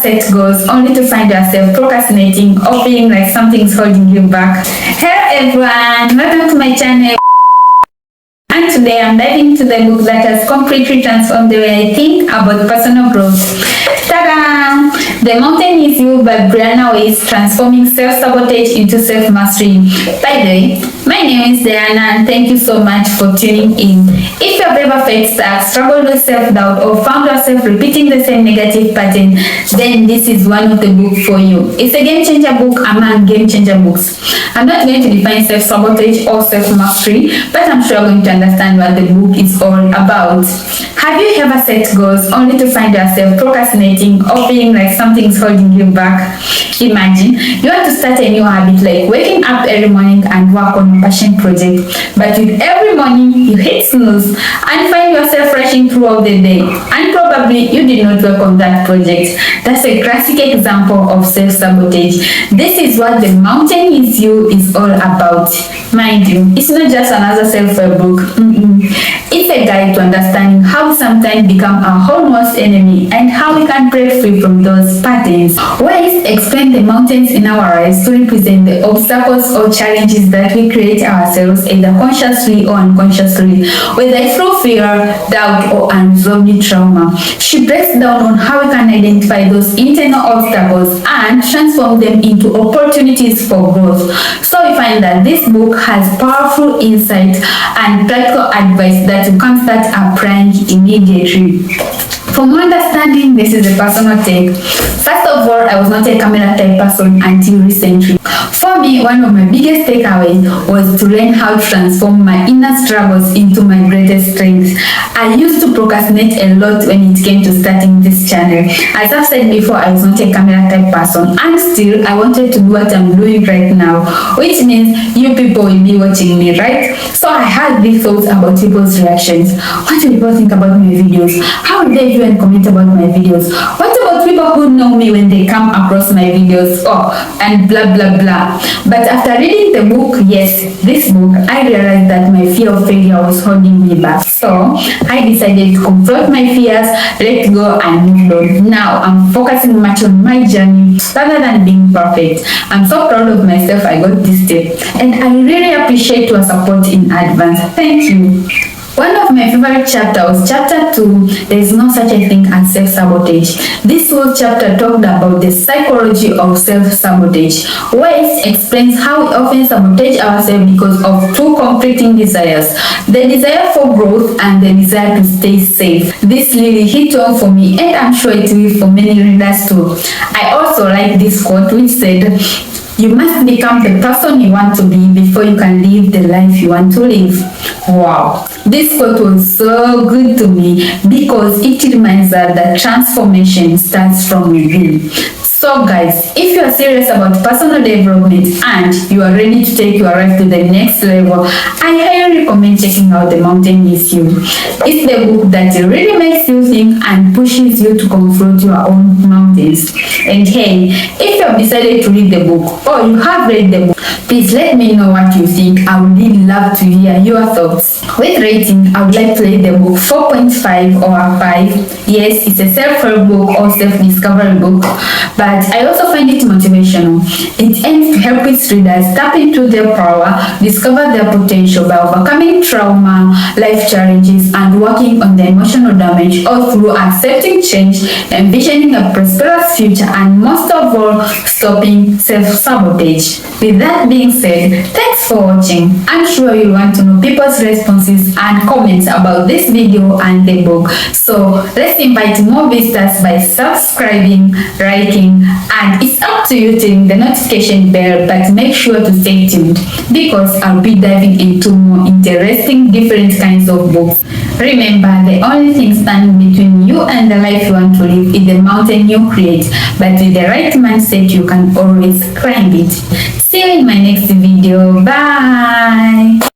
set goals only to find yourself procrastinating or feeling like something's holding you back? Hello everyone, welcome to my channel. And today I'm diving into the book that has completely transformed the way I think about personal growth. Ta-da! The Mountain Is You by Brianna Weist, transforming self-sabotage into self-mastery. By the way, my name is Brianna and thank you so much for tuning in. If you have ever felt stuck, struggled with self-doubt, or found yourself repeating the same negative pattern, then this is one of the books for you. It's a game-changer book among game-changer books. I'm not going to define self-sabotage or self-mastery, but I'm sure you're going to understand what the book is all about. Have you ever set goals only to find yourself procrastinating or feeling like something's holding you back? Imagine you want to start a new habit like waking up every morning and work on a passion project, but with every morning you hit snooze and find yourself rushing throughout the day, and probably you did not work on that project. That's a classic example of self-sabotage. This is what The Mountain Is You is all about. Mind you, it's not just another self-help book. It's a guide to understanding how we sometimes become our own worst enemy and how we can break free from those patterns. Weist explain the mountains in our lives to represent the obstacles or challenges that we create ourselves, either consciously or unconsciously, whether through fear, doubt, or unresolved trauma. She breaks down on how we can identify those internal obstacles and transform them into opportunities for growth. So we find that this book has powerful insight and practical advice that you can start applying immediately. For more understanding, this is a personal take. First of all, I was not a camera type person until recently. For me, one of my biggest takeaways was to learn how to transform my inner struggles into my greatest strengths. I used to procrastinate a lot when it came to starting this channel. As I've said before, I was not a camera type person, and still I wanted to do what I'm doing right now, which means you people will be watching me, right? So I had these thoughts about people's reactions. What do people think about my videos? How will they view and comment about my videos? What about people who know me when they come across my videos? Oh, and blah blah blah. But after reading the book, yes, this book, I realized that my fear of failure was holding me back. So I decided to confront my fears, let go, and move on. Now I'm focusing much on my journey rather than being perfect. I'm so proud of myself I got this step, and I really appreciate your support in advance. Thank you. One of my favorite chapters was chapter 2, There is no such a thing as self-sabotage. This whole chapter talked about the psychology of self-sabotage. Weist explains how we often sabotage ourselves because of two conflicting desires: the desire for growth and the desire to stay safe. This really hit home for me, and I'm sure it will for many readers too. I also like this quote which said, "You must become the person you want to be before you can live the life you want to live." Wow, this quote was so good to me because it reminds us that transformation starts from within. So guys, if you are serious about personal development and you are ready to take your life to the next level, I highly recommend checking out The Mountain Is You. It's the book that really makes you think and pushes you to confront your own mountains. And hey, if you have decided to read the book or you have read the book, please let me know what you think. I would really love to hear your thoughts. With rating, I would like to rate the book 4.5 or 5. Yes, it's a self-help book or self-discovery book, but I also find it motivational. It aims to help its readers tap into their power, discover their potential by overcoming trauma, life challenges, and working on the emotional damage, all through accepting change, envisioning a prosperous future, and most of all, stopping self-sabotage. With that being said, thanks for watching. I'm sure you want to know people's responses and comments about this video and the book. So let's invite more visitors by subscribing, liking, and it's up to you to ring the notification bell, but make sure to stay tuned because I'll be diving into more interesting different kinds of books. Remember, the only thing standing between you and the life you want to live is the mountain you create, but with the right mindset you can always climb it. See you in my next video. Bye.